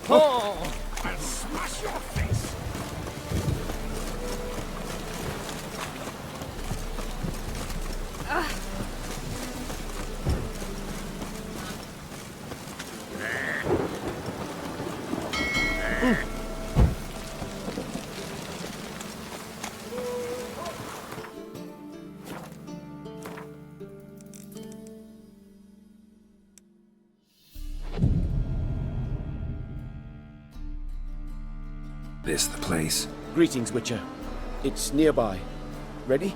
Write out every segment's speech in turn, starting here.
Oh! I'll smash your face! This the place? Greetings, Witcher. It's nearby. Ready?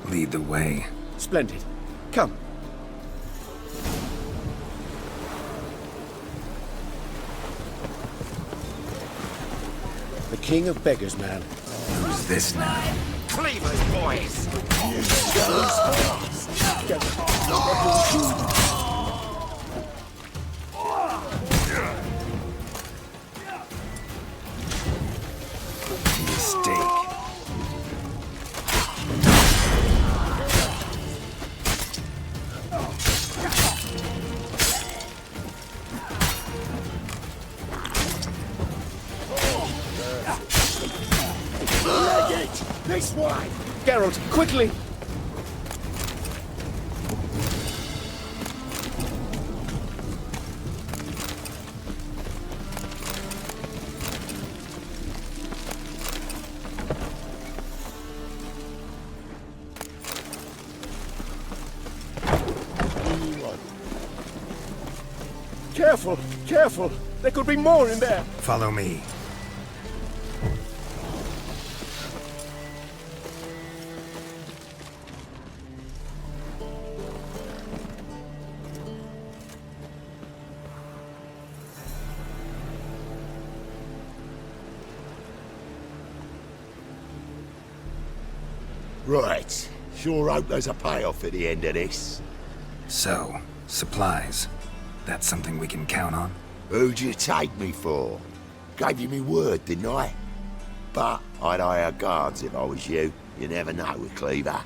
Lead the way. Splendid. Come. The King of Beggars, man. Who's this now? Cleaver's boys! Mistake. This way! Geralt, quickly! Careful, careful! There could be more in there! Follow me. Right. Sure hope there's a payoff at the end of this. So, supplies. That's something we can count on? Who'd you take me for? Gave you me word, didn't I? But I'd hire guards if I was you. You never know with Cleaver.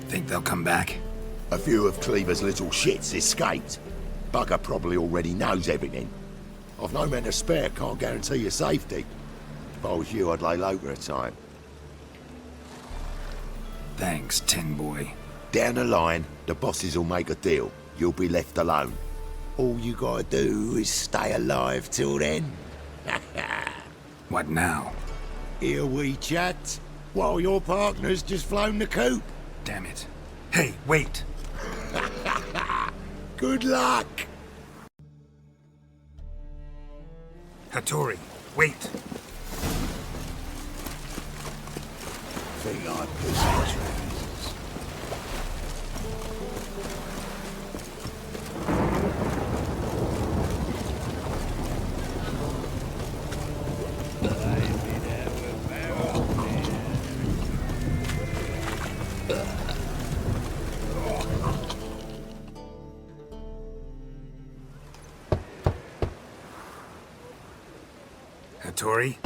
Think they'll come back? A few of Cleaver's little shits escaped. Bugger probably already knows everything. I've no men to spare, can't guarantee your safety. If I was you, I'd lay low for a time. Thanks, Tin Boy. Down the line, the bosses will make a deal. You'll be left alone. All you gotta do is stay alive till then. What now? Here we chat, while your partner's just flown the coop. Damn it. Hey, wait! Good luck! Hattori, wait! Think I'd possess you. Hattori,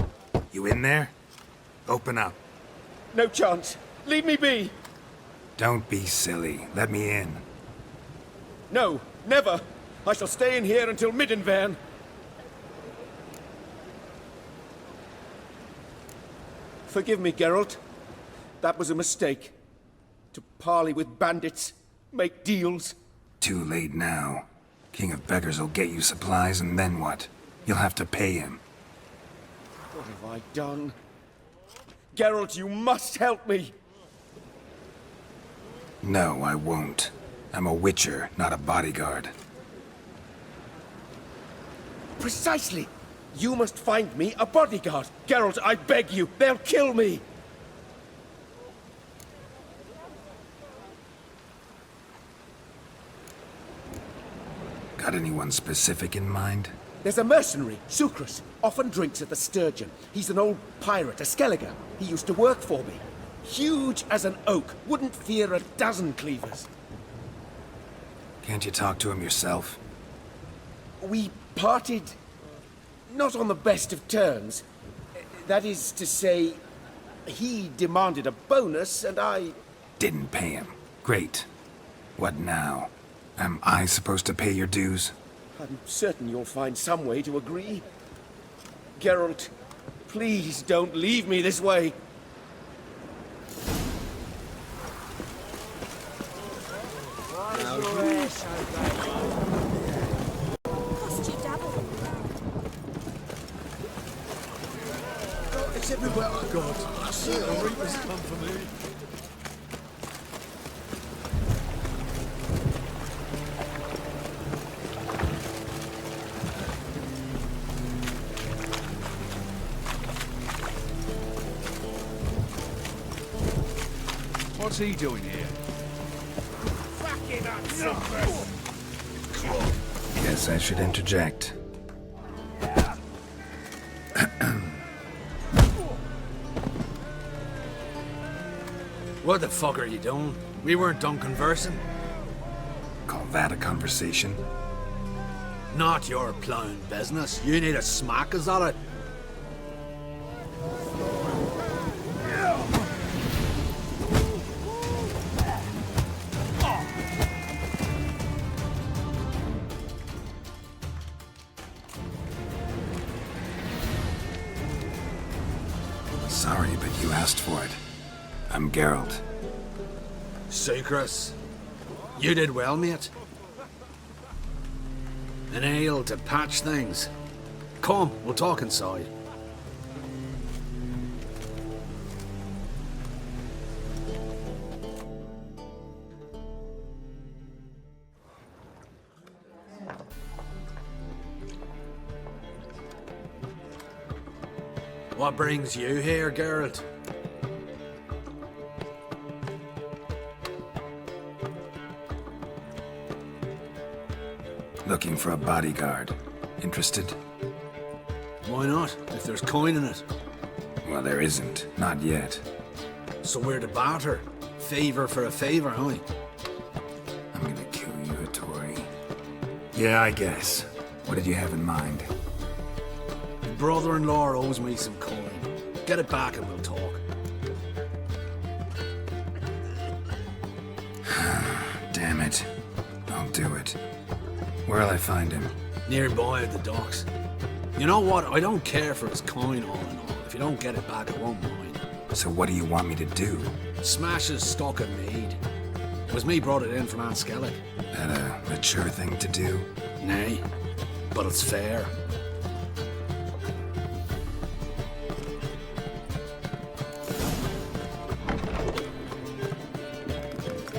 you in there? Open up. No chance. Leave me be. Don't be silly. Let me in. No, never. I shall stay in here until Middenvern. Forgive me, Geralt. That was a mistake. To parley with bandits, make deals. Too late now. King of Beggars will get you supplies, and then what? You'll have to pay him. What have I done? Geralt, you must help me! No, I won't. I'm a witcher, not a bodyguard. Precisely! You must find me a bodyguard. Geralt, I beg you, they'll kill me! Got anyone specific in mind? There's a mercenary, Sucrus, often drinks at the Sturgeon. He's an old pirate, a Skelliger. He used to work for me. Huge as an oak, wouldn't fear a dozen cleavers. Can't you talk to him yourself? We parted not on the best of terms. That is to say, he demanded a bonus and I... Didn't pay him. Great. What now? Am I supposed to pay your dues? I'm certain you'll find some way to agree. Geralt, please don't leave me this way. Cost you double. It's everywhere I go. I see it. The Reapers come for me. What's he doing here? Fucking up, Guess I should interject. What the fuck are you doing? We weren't done conversing. Call that a conversation? Not your plowing business. You need a smack, is that it? Sorry, but you asked for it. I'm Geralt. Sucrus. You did well, mate. An ale to patch things. Come, we'll talk inside. What brings you here, Geralt? Looking for a bodyguard. Interested? Why not, if there's coin in it? Well, there isn't. Not yet. So we're to barter. Favor for a favor, huh? I'm gonna kill you, Hattori. Yeah, I guess. What did you have in mind? Your brother-in-law owes me some coin. Get it back and we'll talk. Damn it. I'll do it. Where'll I find him? Nearby at the docks. You know what? I don't care for his coin all in all. If you don't get it back, I won't mind. So what do you want me to do? Smash his stock of mead. It was me brought it in from Aunt Skellig. That a mature thing to do? Nay, but it's fair.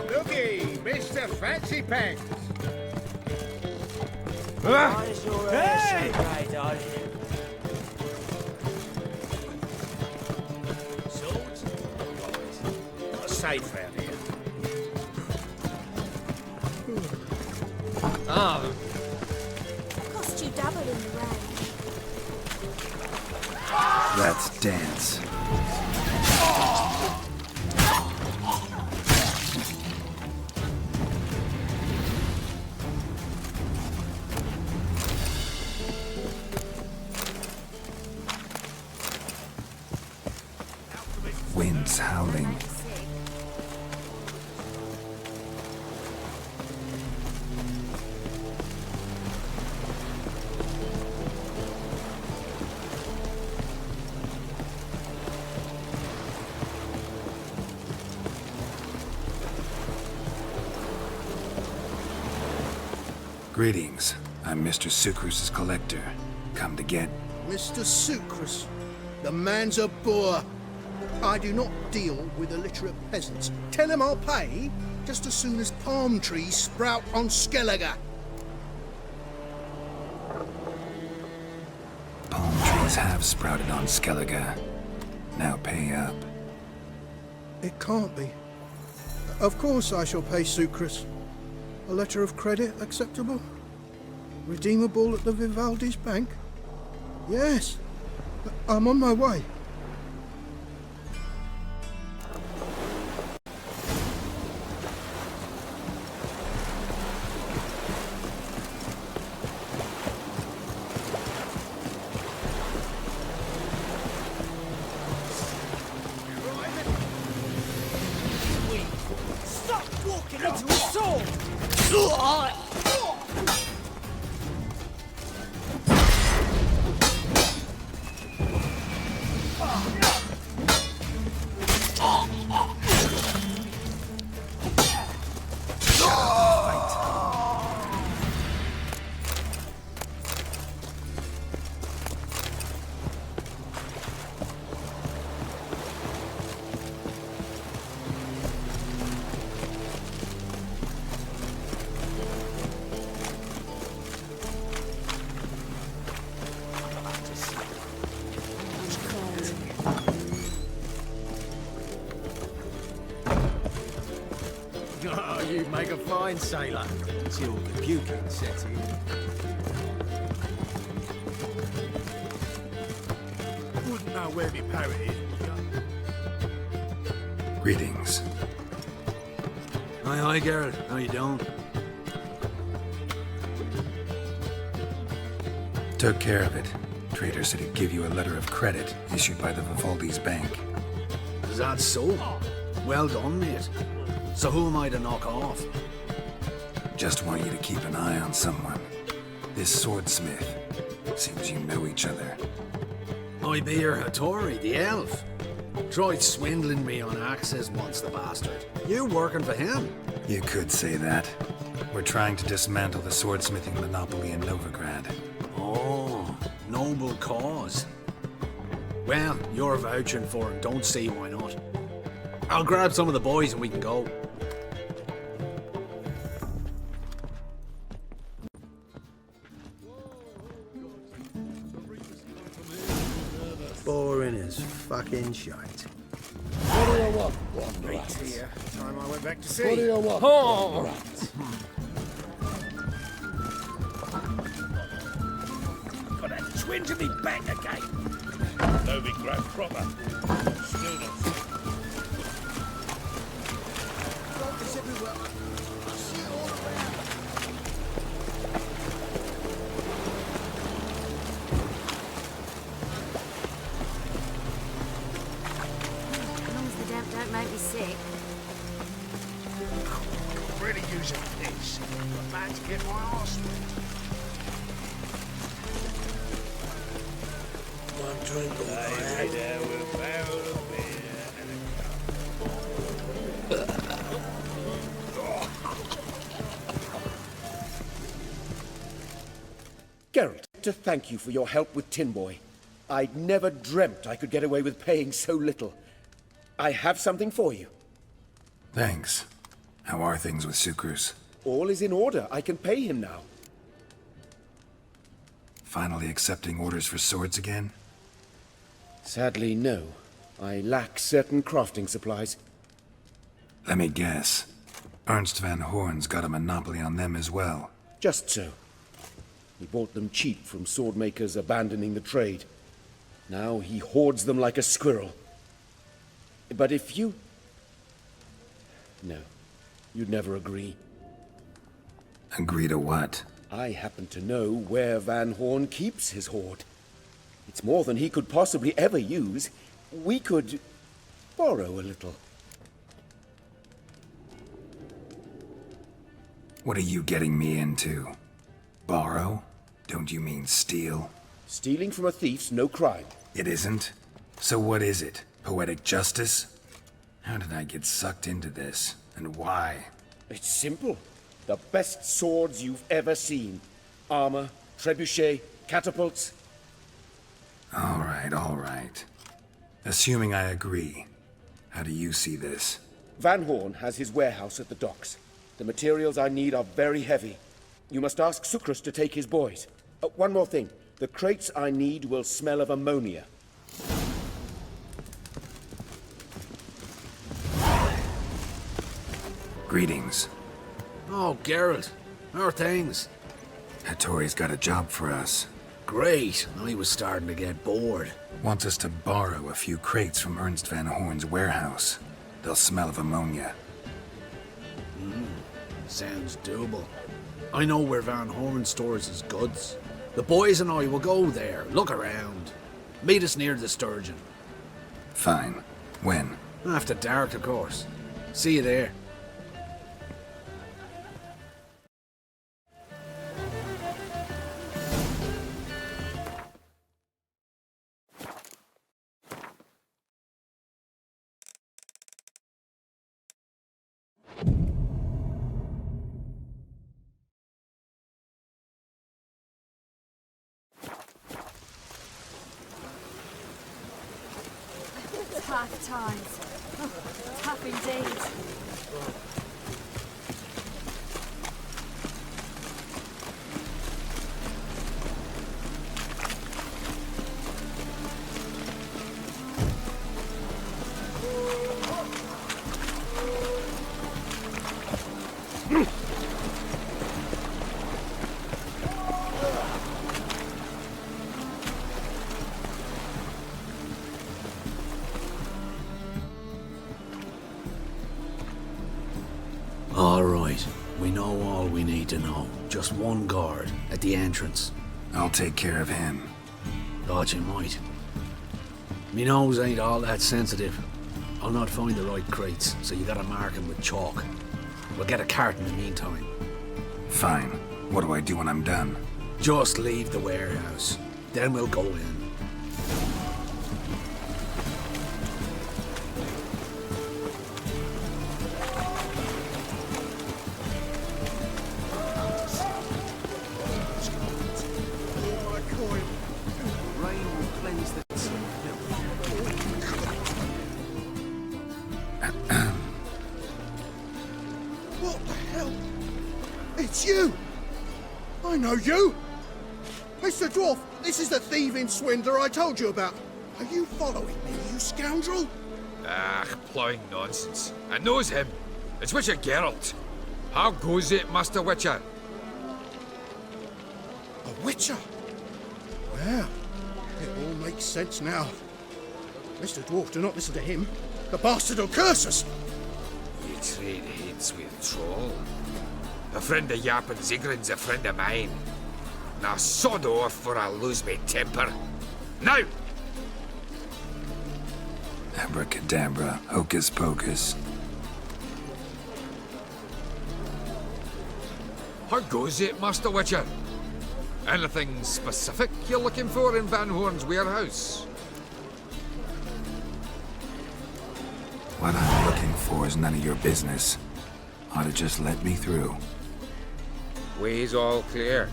Looky, Mr. Fancy Pants. Why is your hair so grey, darling? Swords? Not safe round here. Cost you double in the rain. Let's dance. Winds howling. Greetings. I'm Mr. Sucrus's collector. Come to get... Mr. Sucrus, the man's a boor. I do not deal with illiterate peasants. Tell him I'll pay just as soon as palm trees sprout on Skellige. Palm trees have sprouted on Skellige. Now pay up. It can't be. Of course I shall pay Sucrus. A letter of credit acceptable? Redeemable at the Vivaldi's bank? Yes. I'm on my way. to his sword! Oh, you make a fine sailor. Till the puking sets in. Wouldn't know where my parrot is. Greetings. Hi, Geralt. How you doing? Took care of it. Trader said he'd give you a letter of credit issued by the Vivaldi's bank. Is that so? Well done, mate. So who am I to knock off? Just want you to keep an eye on someone. This swordsmith. Seems you know each other. I be your Hattori, the elf. Tried swindling me on axes once, the bastard. You working for him? You could say that. We're trying to dismantle the swordsmithing monopoly in Novigrad. Oh, noble cause. Well, you're vouching for him, don't see why not. I'll grab some of the boys and we can go. Boring as fucking shite. What do you want, Wanderers? Here, time I went back to What sea. do you want, Oh. Wanderers? Got that twinge in me back again. Novigrad proper. Still not. It's everywhere. I see it all around. As long as the damp don't make me sick. Really using this. I'm about to get my arse wet. One drink all I had. There with a barrel of beer and a Geralt, to thank you for your help with Tin Boy. I'd never dreamt I could get away with paying so little. I have something for you. Thanks. How are things with Sukrus? All is in order. I can pay him now. Finally accepting orders for swords again? Sadly, no. I lack certain crafting supplies. Let me guess. Ernst van Horn's got a monopoly on them as well. Just so. He bought them cheap from sword makers abandoning the trade. Now he hoards them like a squirrel. But if you... No, you'd never agree. Agree to what? I happen to know where Van Horn keeps his hoard. It's more than he could possibly ever use. We could borrow a little. What are you getting me into? Borrow? Don't you mean steal? Stealing from a thief's no crime. It isn't? So what is it? Poetic justice? How did I get sucked into this? And why? It's simple. The best swords you've ever seen. Armor, trebuchet, catapults. All right. Assuming I agree, how do you see this? Van Horn has his warehouse at the docks. The materials I need are very heavy. You must ask Sukrus to take his boys. One more thing. The crates I need will smell of ammonia. Greetings. Oh, Geralt. How are things? Hattori's got a job for us. Great. I was starting to get bored. Wants us to borrow a few crates from Ernst van Horn's warehouse. They'll smell of ammonia. Sounds doable. I know where Van Horn stores his goods. The boys and I will go there, look around. Meet us near the Sturgeon. Fine. When? After dark, of course. See you there. Tough times. Oh, tough indeed. All right, we know all we need to know. Just one guard at the entrance. I'll take care of him. Thought you might. Me nose ain't all that sensitive. I'll not find the right crates, so you gotta mark 'em with chalk. We'll get a cart in the meantime. Fine. What do I do when I'm done? Just leave the warehouse. Then we'll go in. My coin. Rain will cleanse the What the hell? It's you! I know you! Mr. Dwarf, this is the thieving swindler I told you about. Are you following me, you scoundrel? Ah, ploughing nonsense. I knows him. It's Witcher Geralt. How goes it, Master Witcher? A witcher? Well, it all makes sense now. Mr. Dwarf, do not listen to him. The bastard will curse us. You trade heads with troll. A friend of Yap and Zigrin's a friend of mine. Now sod off for I lose my temper. Now! Abracadabra, hocus pocus. How goes it, Master Witcher? Anything specific you're looking for in Van Horn's warehouse? What I'm looking for is none of your business. Ought to just let me through. Way's all clear.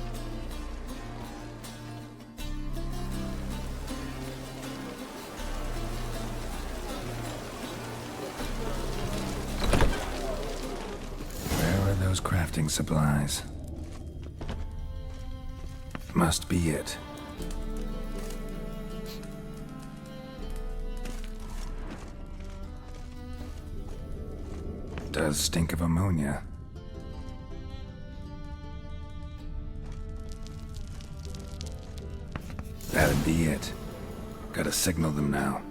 Where are those crafting supplies? Must be it. Does stink of ammonia. That'd be it. Gotta signal them now.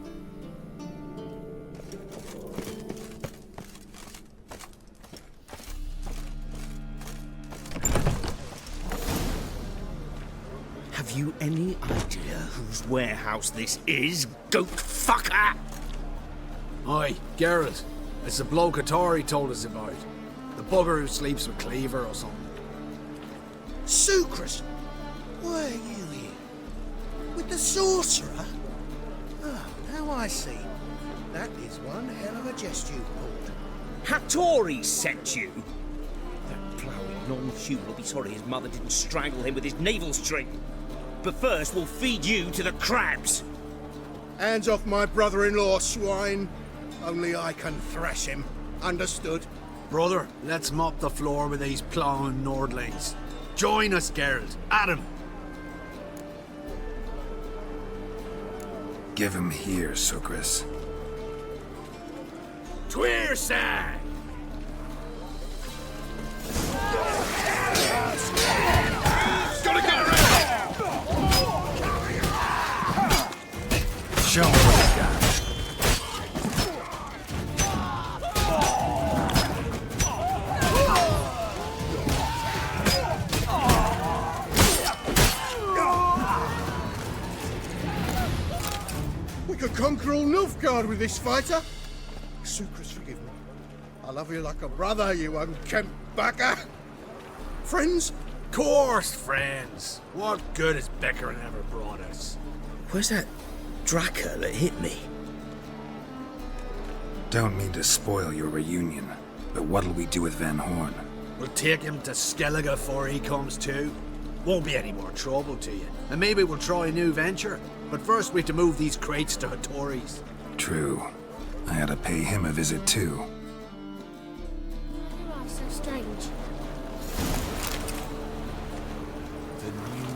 Have you any idea whose warehouse this is, goat fucker? Aye, Geralt. It's the bloke Atari told us about. The bugger who sleeps with Cleaver or something. Sucrus! Why are you here? With the sorcerer? Oh, now I see. That is one hell of a jest you pulled. Hattori sent you? That ploughing non-human will be sorry his mother didn't strangle him with his navel string. But first, we'll feed you to the crabs. Hands off my brother-in-law, swine. Only I can thrash him. Understood? Brother, let's mop the floor with these plowing Nordlings. Join us, Geralt. Adam. Give him here, Sucrus. Tweerside! Show him what he's got. We could conquer all Nilfgaard with this fighter. Sucrus, forgive me. I love you like a brother, you unkempt bugger. Friends? Course, friends. What good has Beckerin ever brought us? Where's that Draka that hit me? Don't mean to spoil your reunion, but what'll we do with Van Horn? We'll take him to Skellige before he comes to. Won't be any more trouble to you. And maybe we'll try a new venture. But first we have to move these crates to Hattori's. True. I ought to pay him a visit too. You are so strange. The new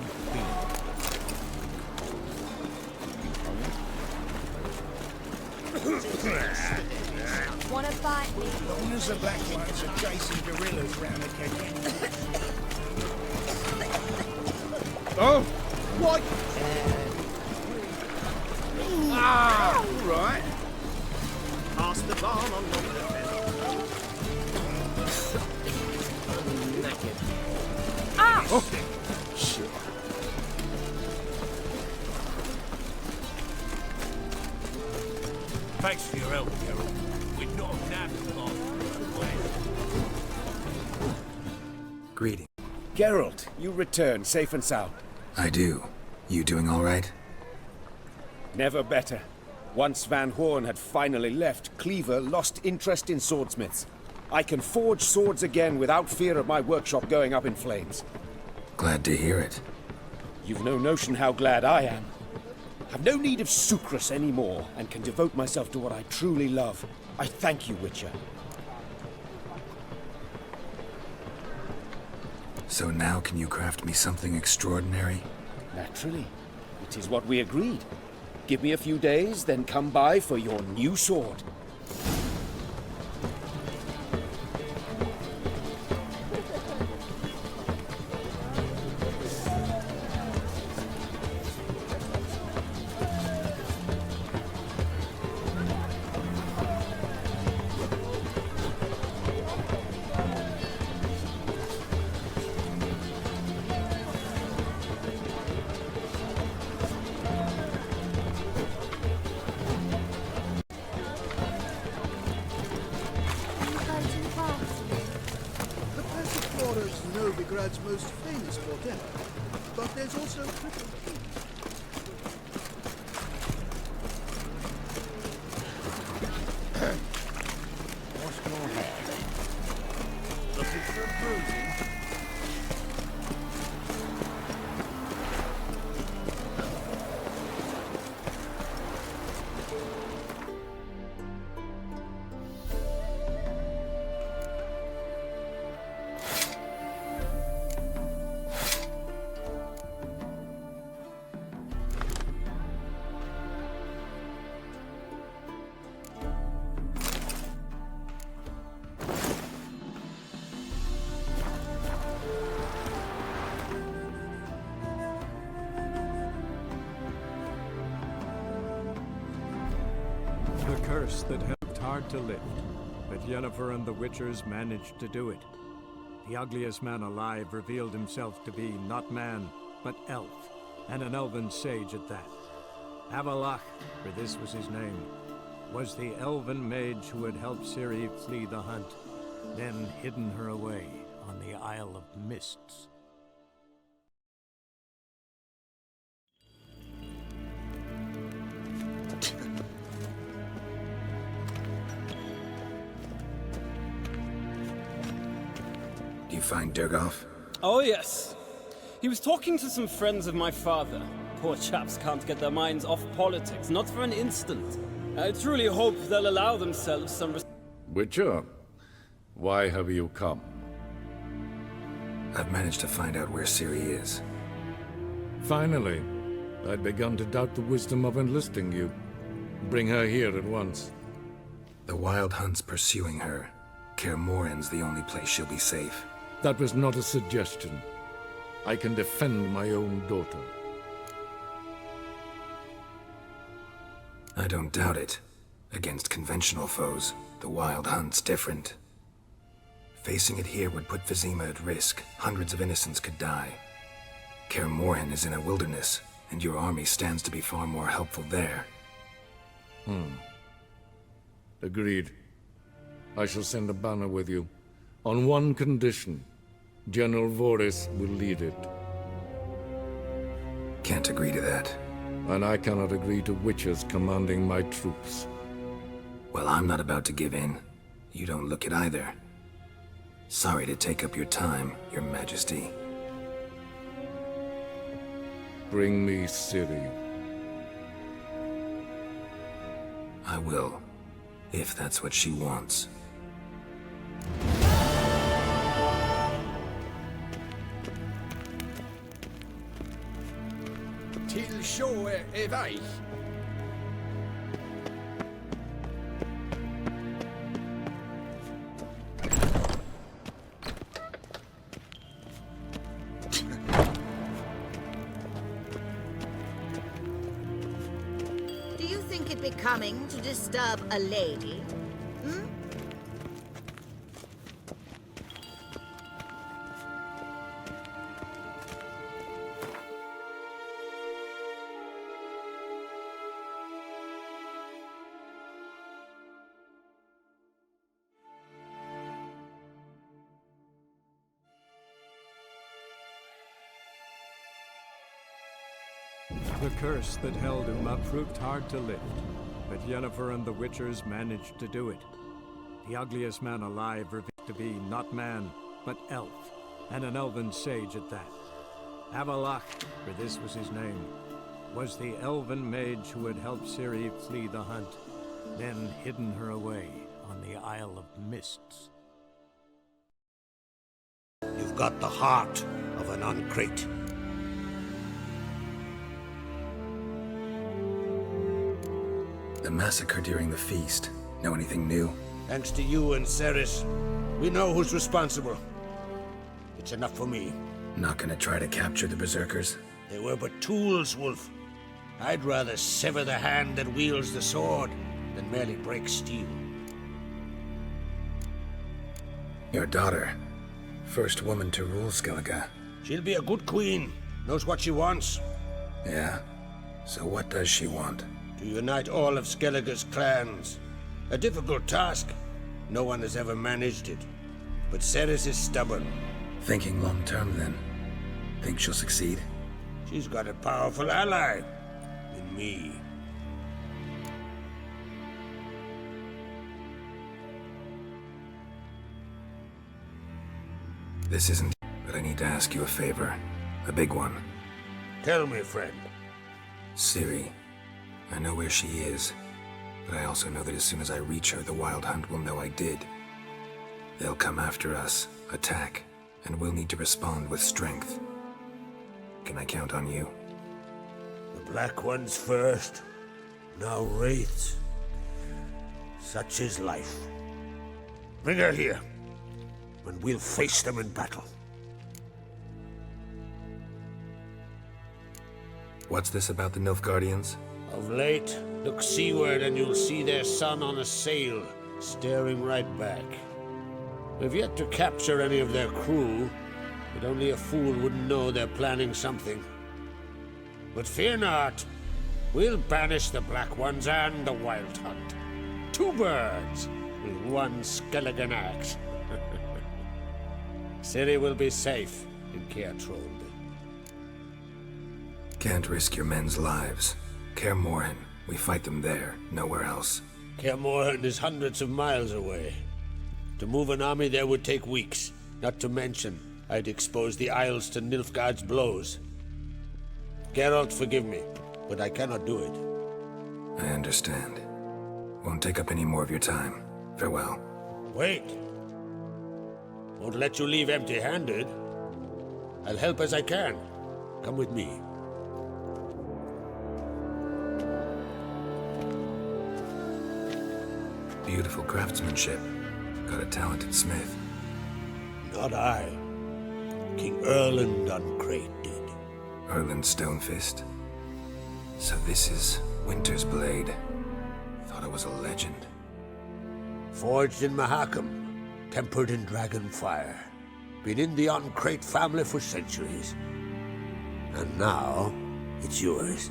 Wanna fight me? Long as the black ones are chasing gorillas round the canyon. Oh! What? Ah! All right. Pass the barn on long Oh! Shit. Thanks for your help, Geralt. We'd not have nabbed the last Greeting. Geralt, you return safe and sound. I do. You doing all right? Never better. Once Van Horn had finally left, Cleaver lost interest in swordsmiths. I can forge swords again without fear of my workshop going up in flames. Glad to hear it. You've no notion how glad I am. I've no need of Sucrus anymore, and can devote myself to what I truly love. I thank you, Witcher. So now can you craft me something extraordinary? Naturally. It is what we agreed. Give me a few days, then come by for your new sword. The Passiflora is Novigrad's most famous quartet, but there's also Triple King. Wash your hair. Looking for a bruising? The curse that helped hard to lift, but Yennefer and the Witchers managed to do it. The ugliest man alive revealed himself to be not man, but elf, and an elven sage at that. Avalach, for this was his name, was the elven mage who had helped Ciri flee the hunt, then hidden her away on the Isle of Mists. Do you find Durgoff? Oh, yes. He was talking to some friends of my father. Poor chaps can't get their minds off politics, not for an instant. I truly hope they'll allow themselves some... Witcher, why have you come? I've managed to find out where Ciri is. Finally. I'd begun to doubt the wisdom of enlisting you. Bring her here at once. The Wild Hunt's pursuing her. Kaer Morhen's the only place she'll be safe. That was not a suggestion. I can defend my own daughter. I don't doubt it. Against conventional foes, the Wild Hunt's different. Facing it here would put Vizima at risk. Hundreds of innocents could die. Kaer Morhen is in a wilderness, and your army stands to be far more helpful there. Agreed. I shall send a banner with you. On one condition. General Voris will lead it. Can't agree to that. And I cannot agree to Witchers commanding my troops. Well, I'm not about to give in. You don't look it either. Sorry to take up your time, Your Majesty. Bring me Ciri. I will. If that's what she wants. Till show evaich. Do you think it becoming to disturb a lady? Hmm? The curse that held him up proved hard to lift, but Yennefer and the Witchers managed to do it. The ugliest man alive revealed to be not man, but elf, and an elven sage at that. Avalach, for this was his name, was the elven mage who had helped Ciri flee the hunt, then hidden her away on the Isle of Mists. You've got the heart of an uncrate. The massacre during the feast. Know anything new? Thanks to you and Ceres, we know who's responsible. It's enough for me. Not gonna try to capture the Berserkers? They were but tools, Wolf. I'd rather sever the hand that wields the sword than merely break steel. Your daughter. First woman to rule Skellige. She'll be a good queen. Knows what she wants. Yeah? So what does she want? To unite all of Skellige's clans. A difficult task. No one has ever managed it. But Ceres is stubborn. Thinking long-term, then? Think she'll succeed? She's got a powerful ally. In me. This isn't, but I need to ask you a favor. A big one. Tell me, friend. Ciri. I know where she is, but I also know that as soon as I reach her, the Wild Hunt will know I did. They'll come after us, attack, and we'll need to respond with strength. Can I count on you? The Black Ones first, now Wraiths. Such is life. Bring her here, and we'll face them in battle. What's this about the Nilfgaardians? Of late, look seaward and you'll see their sun on a sail, staring right back. We've yet to capture any of their crew, but only a fool wouldn't know they're planning something. But fear not, we'll banish the Black Ones and the Wild Hunt. Two birds with one Skelligen axe. Ciri will be safe in Kaer Trolde. Can't risk your men's lives. Kaer Morhen, we fight them there, nowhere else. Kaer Morhen is hundreds of miles away. To move an army there would take weeks, not to mention I'd expose the Isles to Nilfgaard's blows. Geralt, forgive me, but I cannot do it. I understand. Won't take up any more of your time. Farewell. Wait. Won't let you leave empty-handed. I'll help as I can. Come with me. Beautiful craftsmanship. Got a talented smith. Not I. King Erland Uncrate did. Erland Stonefist. So this is Winter's Blade. Thought it was a legend. Forged in Mahakam, tempered in dragon fire. Been in the Uncrate family for centuries. And now, it's yours.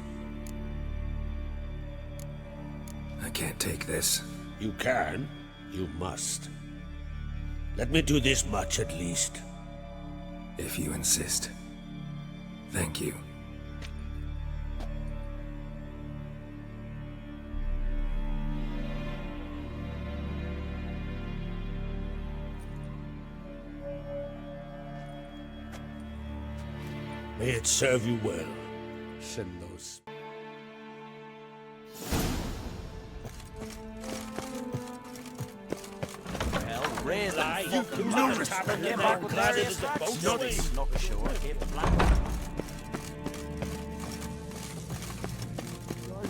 I can't take this. You can. You must. Let me do this much at least. If you insist. Thank you. May it serve you well. Send those. No respect. Get back with various facts. Knock ashore. Keep the black.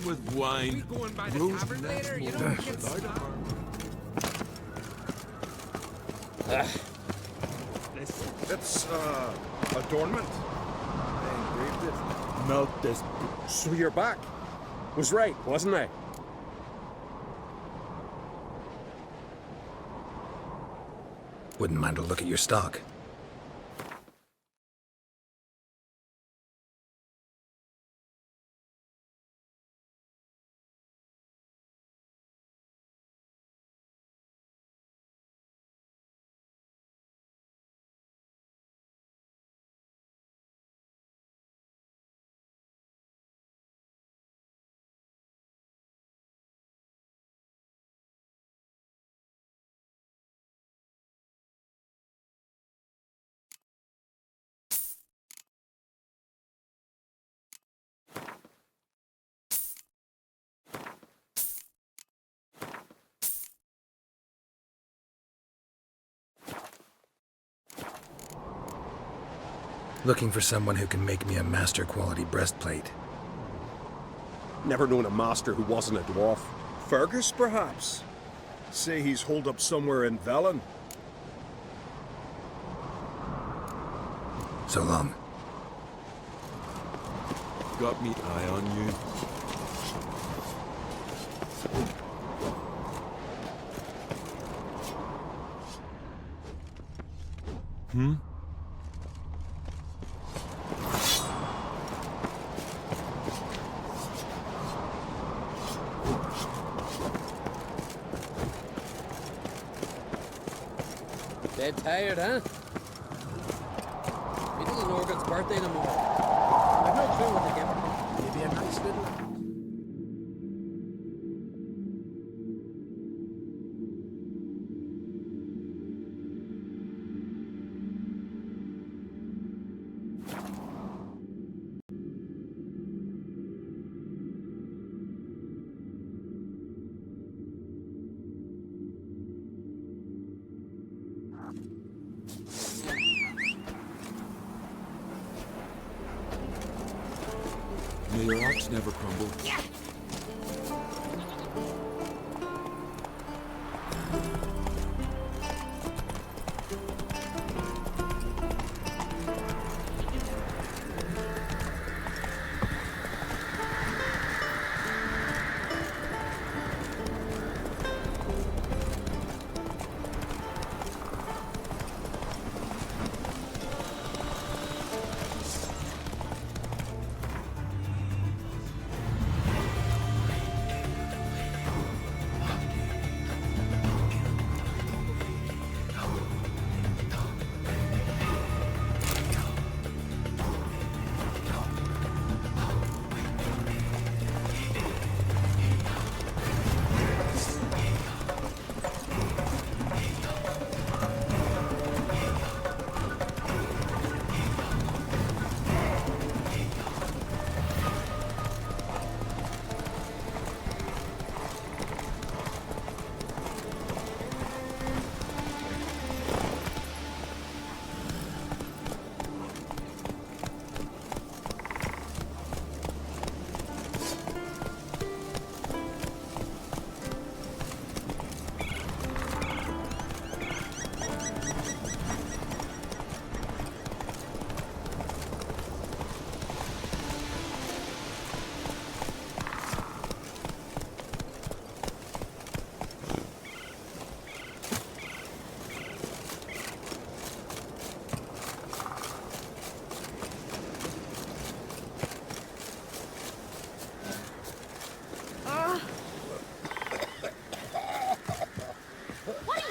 With wine. Going by the Rose tavern later, you know, next get without It's, adornment. They engraved it. Melt this. So you're back. Was right, wasn't I? Wouldn't mind a look at your stock. Looking for someone who can make me a master quality breastplate. Never known a master who wasn't a dwarf. Fergus, perhaps? Say he's holed up somewhere in Velen. So long. Got me eye on you. Hmm? Dead tired, huh? It isn't Organ's birthday tomorrow. I've no clue what to give her. Maybe a nice little... May your ox never crumble.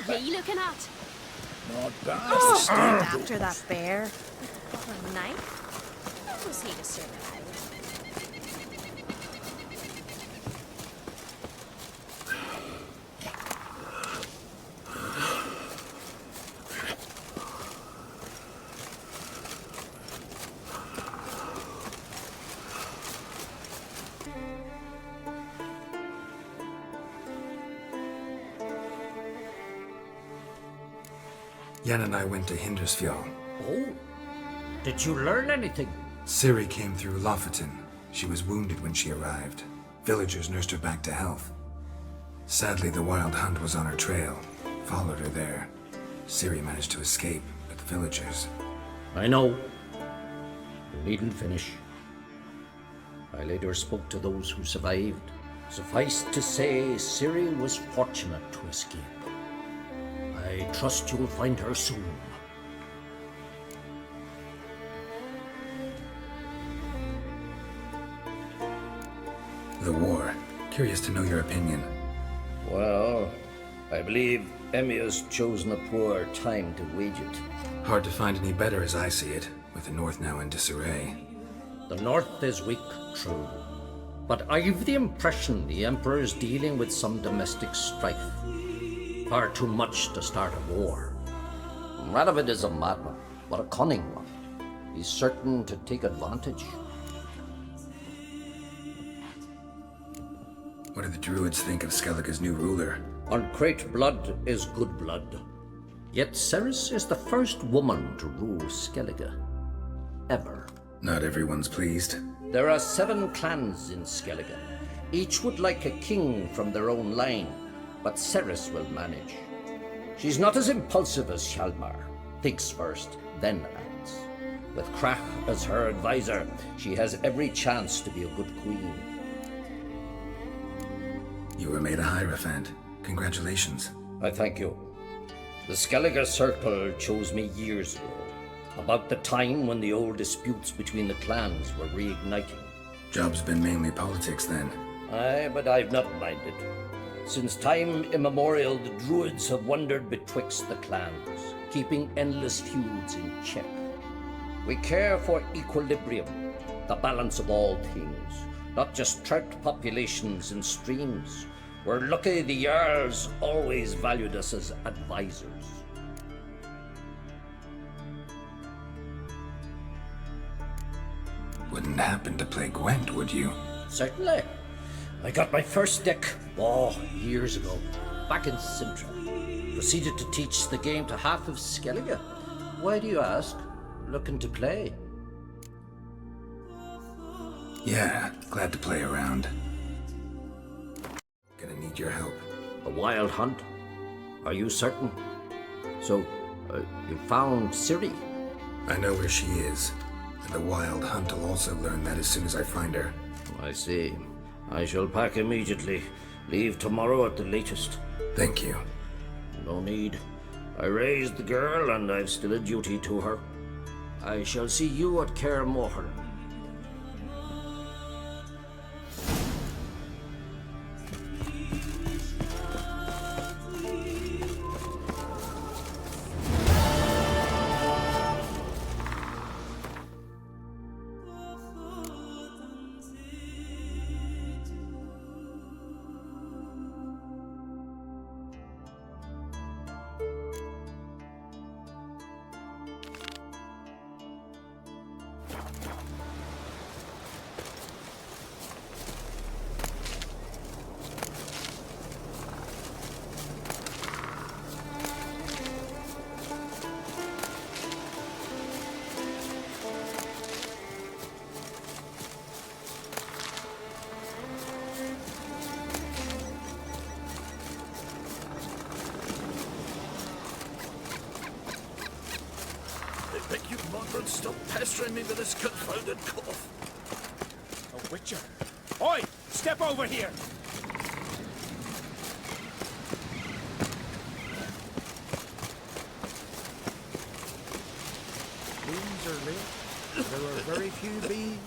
What are you looking at? Not bad. Oh, stand after that bear. With a knife? How was he to serve it out? Yen and I went to Hindersfjall. Oh, did you learn anything? Ciri came through Lofoten. She was wounded when she arrived. Villagers nursed her back to health. Sadly, the Wild Hunt was on her trail. Followed her there. Ciri managed to escape, but the villagers... I know. You needn't finish. I later spoke to those who survived. Suffice to say, Ciri was fortunate to escape. I trust you'll find her soon. The war. Curious to know your opinion. Well, I believe Emmir's chosen a poor time to wage it. Hard to find any better as I see it, with the North now in disarray. The North is weak, true. But I've the impression the Emperor's dealing with some domestic strife. Far too much to start a war. Radovid is a madman, but a cunning one. He's certain to take advantage. What do the Druids think of Skellige's new ruler? Uncrate blood is good blood. Yet Cerys is the first woman to rule Skellige. Ever. Not everyone's pleased. There are 7 clans in Skellige. Each would like a king from their own line, but Cerys will manage. She's not as impulsive as Hjalmar. Thinks first, then acts. With Krach as her advisor, she has every chance to be a good queen. You were made a Hierophant. Congratulations. I thank you. The Skellige Circle chose me years ago, about the time when the old disputes between the clans were reigniting. Job's been mainly politics then. Aye, but I've not minded. Since time immemorial, the Druids have wandered betwixt the clans, keeping endless feuds in check. We care for equilibrium, the balance of all things, not just trout populations and streams. We're lucky the Jarls always valued us as advisors. Wouldn't happen to play Gwent, would you? Certainly. I got my first deck, years ago, back in Sintra. Proceeded to teach the game to half of Skellige. Why do you ask? Looking to play? Yeah, glad to play around. Gonna need your help. A wild hunt? Are you certain? So, you found Ciri? I know where she is. And the Wild Hunt will also learn that as soon as I find her. I see. I shall pack immediately. Leave tomorrow at the latest. Thank you. No need. I raised the girl and I've still a duty to her. I shall see you at Kaer Morhen. Stop pestering me with this confounded cough. A witcher. Oi! Step over here! Bees are lit. There are very few bees.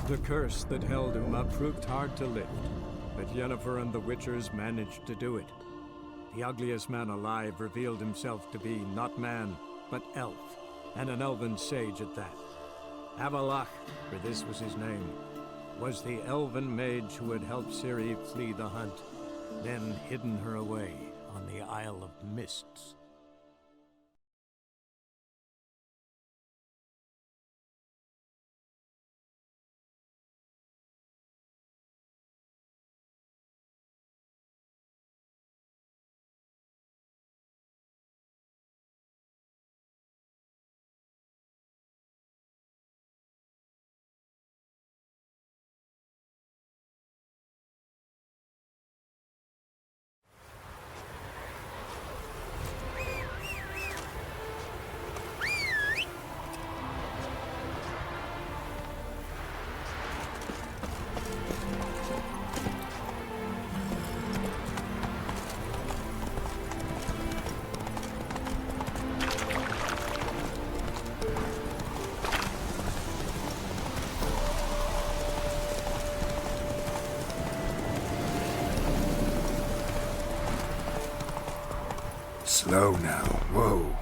The curse that held Uma proved hard to lift, but Yennefer and the Witchers managed to do it. The ugliest man alive revealed himself to be not man, but elf, and an elven sage at that. Avalach, for this was his name, was the elven mage who had helped Ciri flee the hunt, then hidden her away on the Isle of Mists. Slow now. Whoa.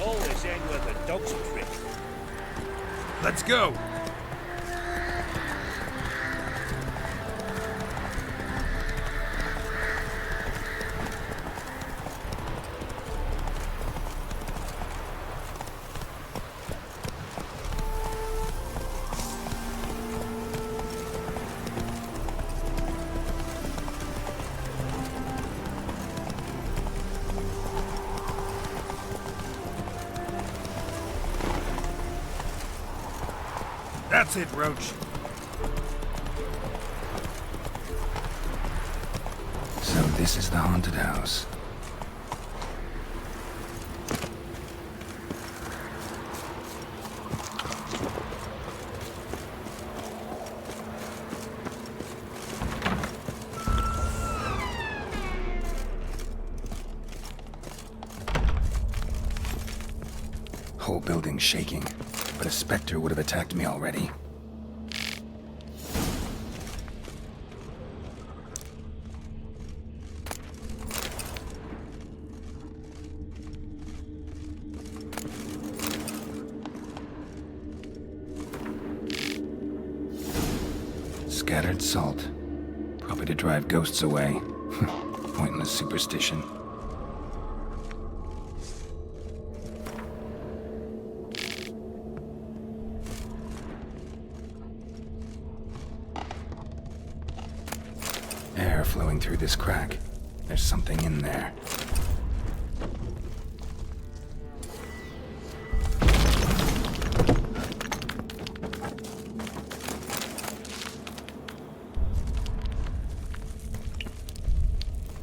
Always end with a dog's trick. Let's go. That's it, Roach. So this is the haunted house. Whole building's shaking, but a specter would have attacked me already. Scattered salt. Probably to drive ghosts away. Pointless superstition. Air flowing through this crack. There's something in there.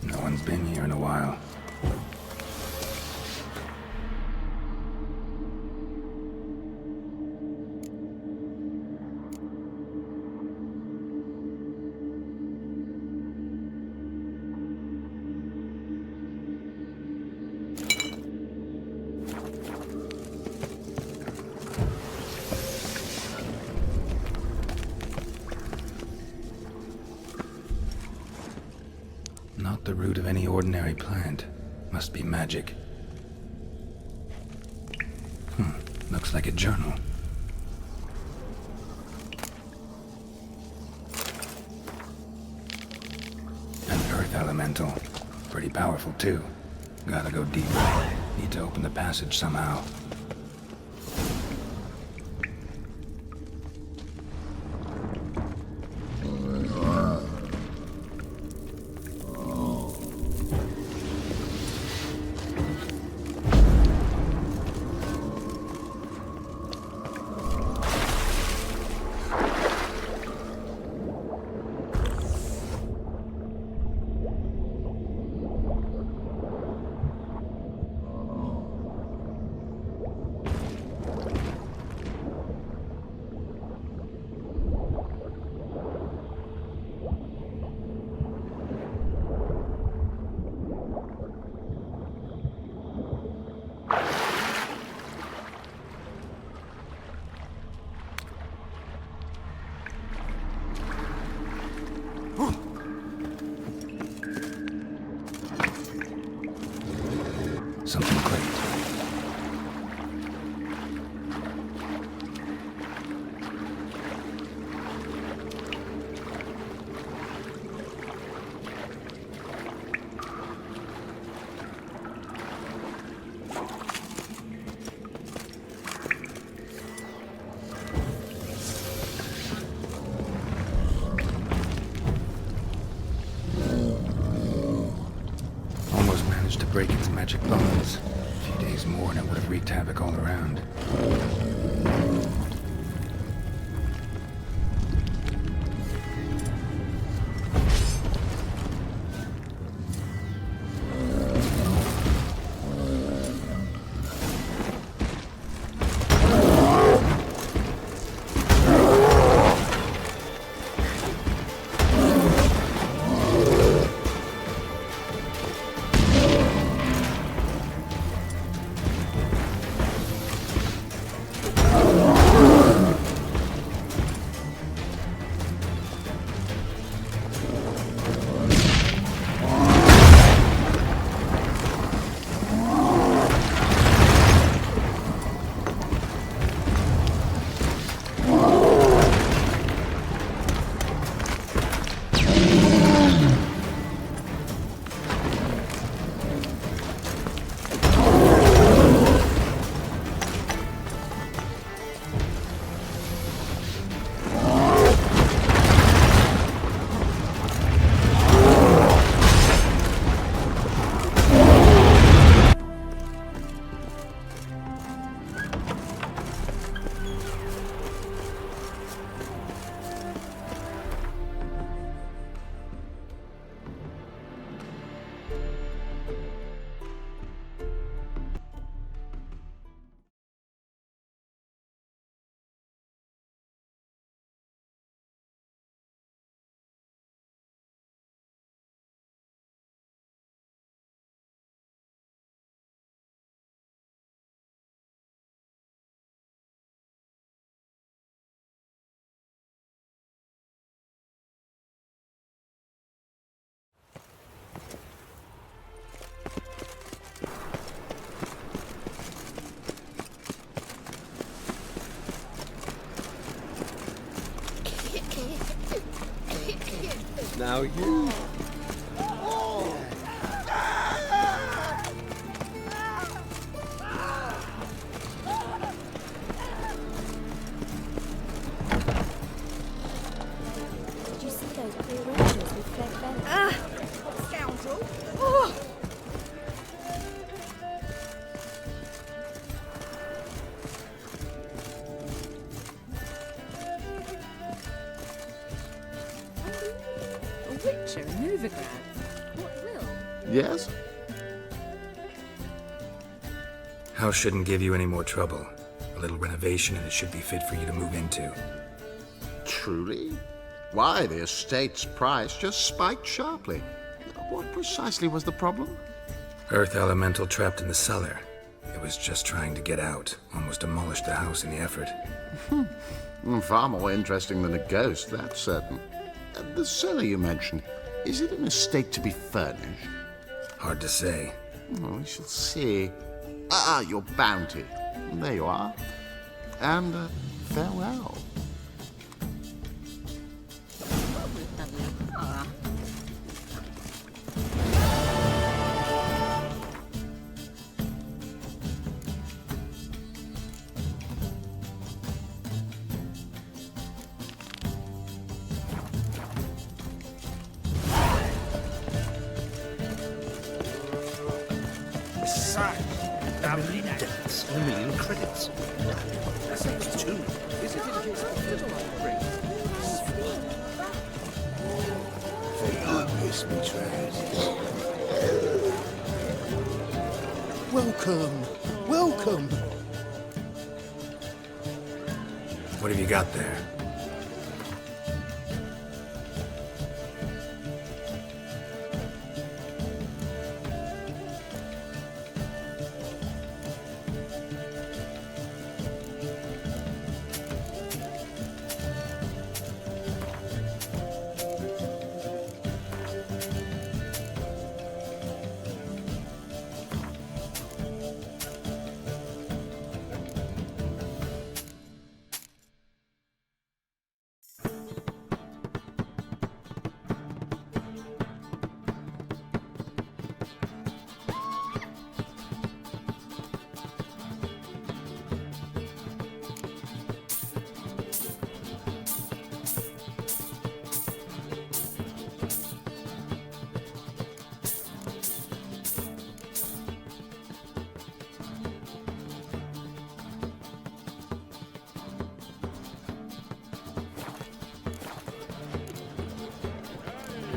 No one's been here in a while. Not the root of any ordinary plant. Must be magic. Looks like a journal. An earth elemental. Pretty powerful, too. Gotta go deeper. Need to open the passage somehow. Something clicked. Almost managed to break its magic bonds. A few days more and it would have wreaked havoc all around. Now you. Did you see those pre-arrangements with Fred Bennett? Ah! Scoundrel! Oh! A Witcher, Novigrad. What will? Yes? House shouldn't give you any more trouble. A little renovation and it should be fit for you to move into. Truly? Why, the estate's price just spiked sharply. What precisely was the problem? Earth elemental trapped in the cellar. It was just trying to get out. Almost demolished the house in the effort. Far more interesting than a ghost, that's certain. The cellar you mentioned, is it in a state to be furnished? Hard to say. Oh, we shall see. Ah, your bounty. There you are. And farewell. A million credits. That sounds too. Is it in case of fertilizer break? Welcome. Welcome. What have you got there?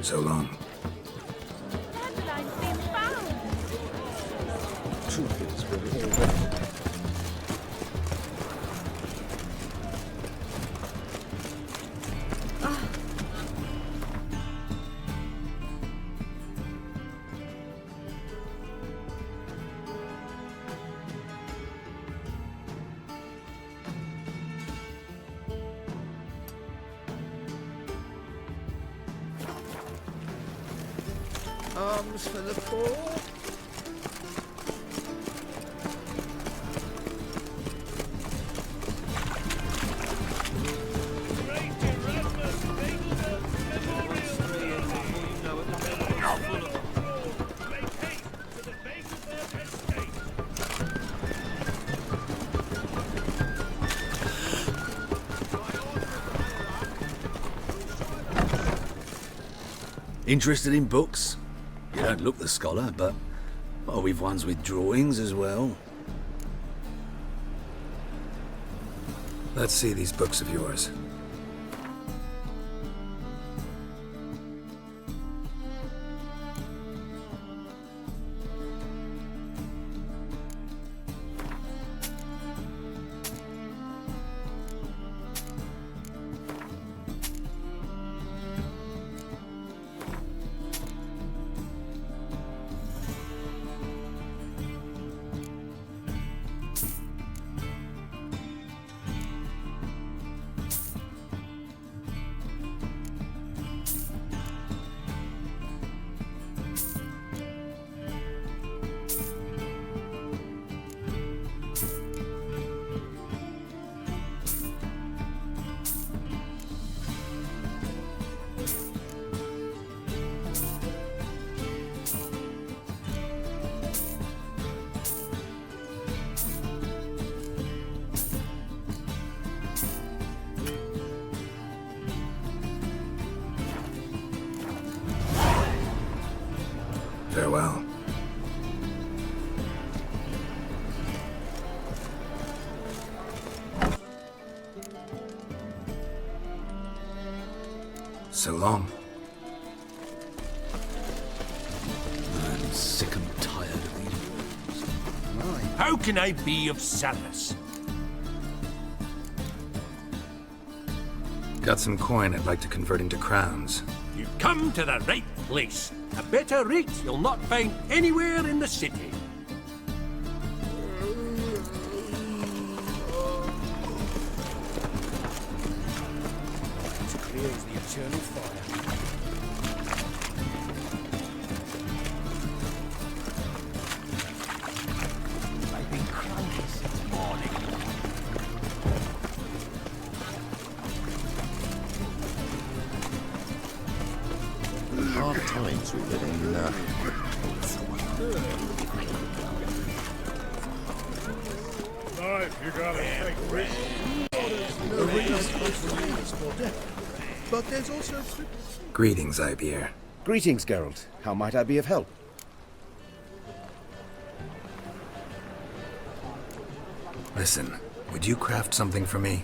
So long. Dandelion's been found! Truth is, we're all ready. Arms for the poor. Interested in books? You don't look the scholar, but we've ones with drawings as well. Let's see these books of yours. So long. I'm sick and tired of these words. How can I be of service? Got some coin I'd like to convert into crowns. You've come to the right place. A better rate you'll not find anywhere in the city. It's clear as the eternal fire. I've been cranky since morning. Hard times we live in. Knife, you gotta take risks. But there's also... Greetings, Ibeer. Greetings, Geralt. How might I be of help? Listen, would you craft something for me?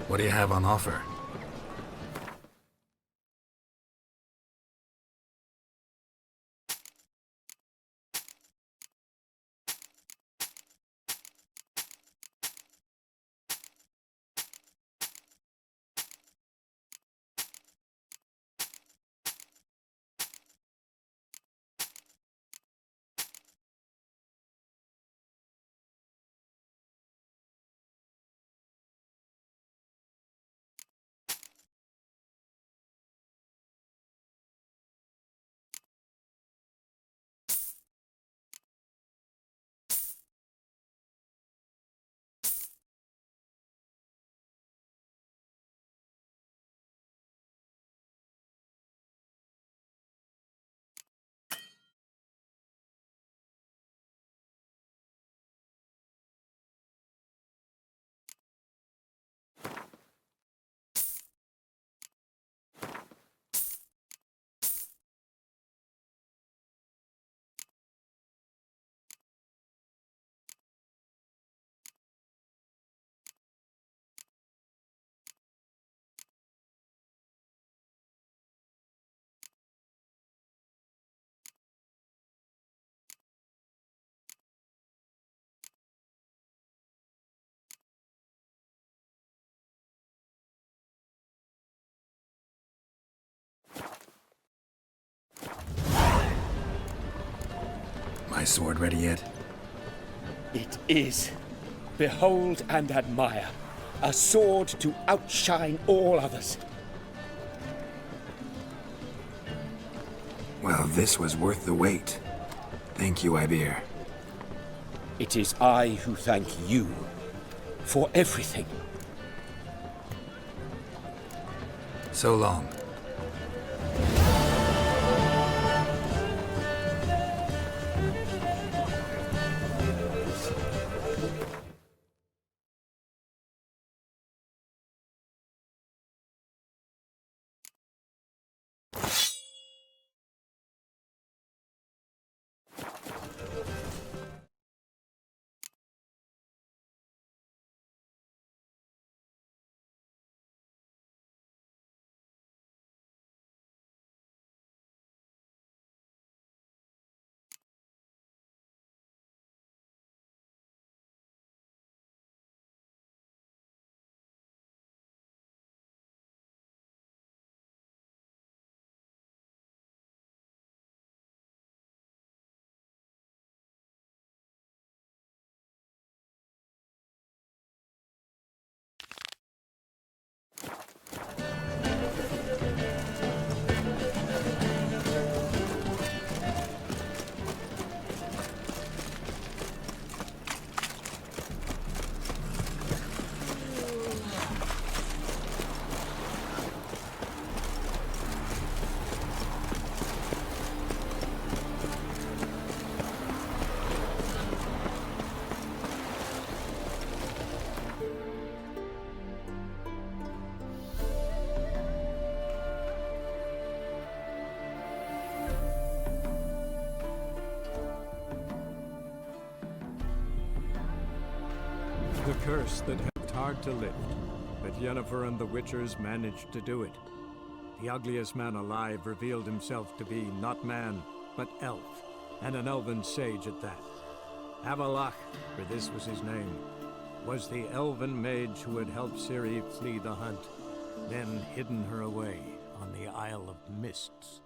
What do you have on offer? My sword ready yet? It is. Behold and admire. A sword to outshine all others. Well, this was worth the wait. Thank you, Ibeer. It is I who thank you for everything. So long. curse that helped hard to lift, but Yennefer and the Witchers managed to do it. The ugliest man alive revealed himself to be not man, but elf, and an elven sage at that. Avalach, for this was his name, was the elven mage who had helped Ciri flee the hunt, then hidden her away on the Isle of Mists.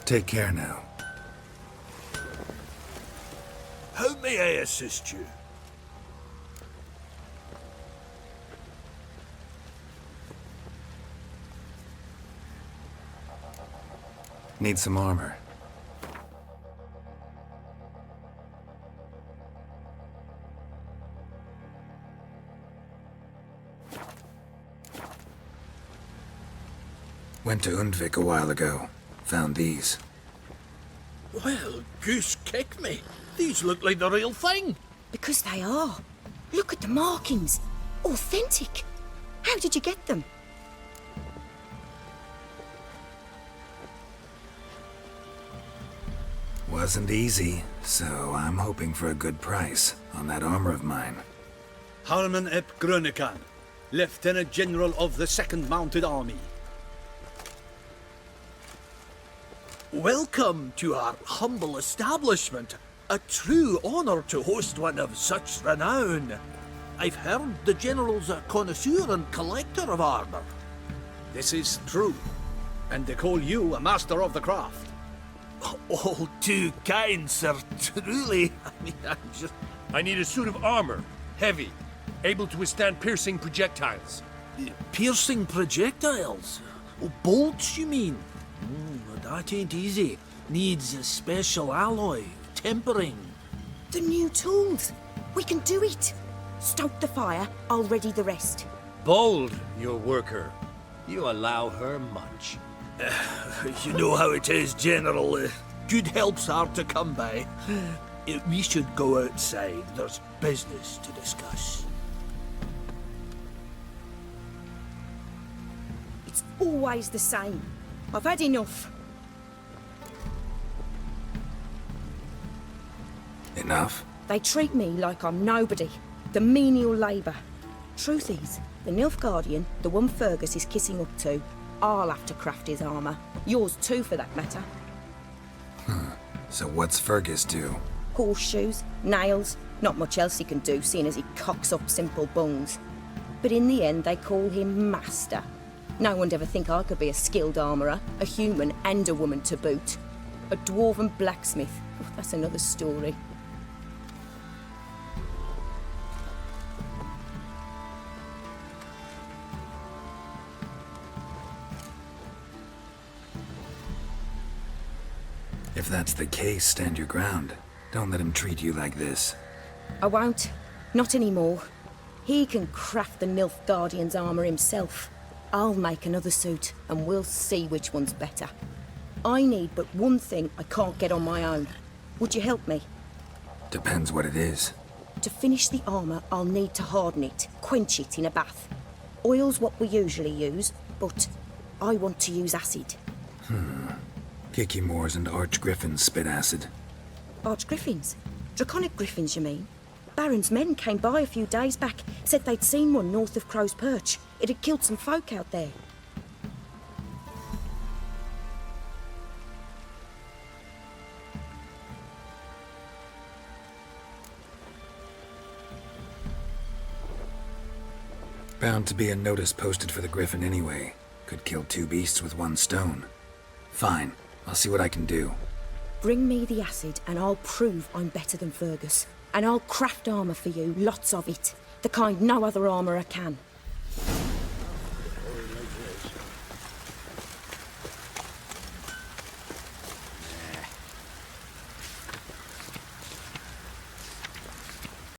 Take care now. How may I assist you? Need some armor. Went to Undvik a while ago. Found these. Well, goose kick me. These look like the real thing. Because they are. Look at the markings. Authentic. How did you get them? Wasn't easy, so I'm hoping for a good price on that armor of mine. Harman ep Grönekan, Lieutenant General of the 2nd Mounted Army. Welcome to our humble establishment. A true honor to host one of such renown. I've heard the General's a connoisseur and collector of armor. This is true, and they call you a master of the craft. All too kind, sir. Truly. I need a suit of armor. Heavy. Able to withstand piercing projectiles. Piercing projectiles? Oh, bolts, you mean? That ain't easy. Needs a special alloy. Tempering. The new tools. We can do it. Stoke the fire, I'll ready the rest. Bold, your worker. You allow her much. You know how it is, General. Good help's hard to come by. We should go outside. There's business to discuss. It's always the same. I've had enough. Enough? They treat me like I'm nobody. The menial labour. Truth is, the Nilfgaardian, the one Fergus is kissing up to, I'll have to craft his armour. Yours too, for that matter. So what's Fergus do? Horseshoes, nails, not much else he can do, seeing as he cocks up simple bones. But in the end, they call him Master. No one'd ever think I could be a skilled armourer, a human and a woman to boot. A dwarven blacksmith. Oh, that's another story. If that's the case, stand your ground. Don't let him treat you like this. I won't. Not anymore. He can craft the Nilfgaardian's armour himself. I'll make another suit, and we'll see which one's better. I need but one thing I can't get on my own. Would you help me? Depends what it is. To finish the armour, I'll need to harden it, quench it in a bath. Oil's what we usually use, but I want to use acid. Kiki-Moors and Arch-Griffins spit acid. Arch-Griffins? Draconic Griffins, you mean? Baron's men came by a few days back, said they'd seen one north of Crow's Perch. It had killed some folk out there. Bound to be a notice posted for the Griffin anyway. Could kill two beasts with one stone. Fine, I'll see what I can do. Bring me the acid and I'll prove I'm better than Fergus. And I'll craft armour for you, lots of it. The kind no other armourer can.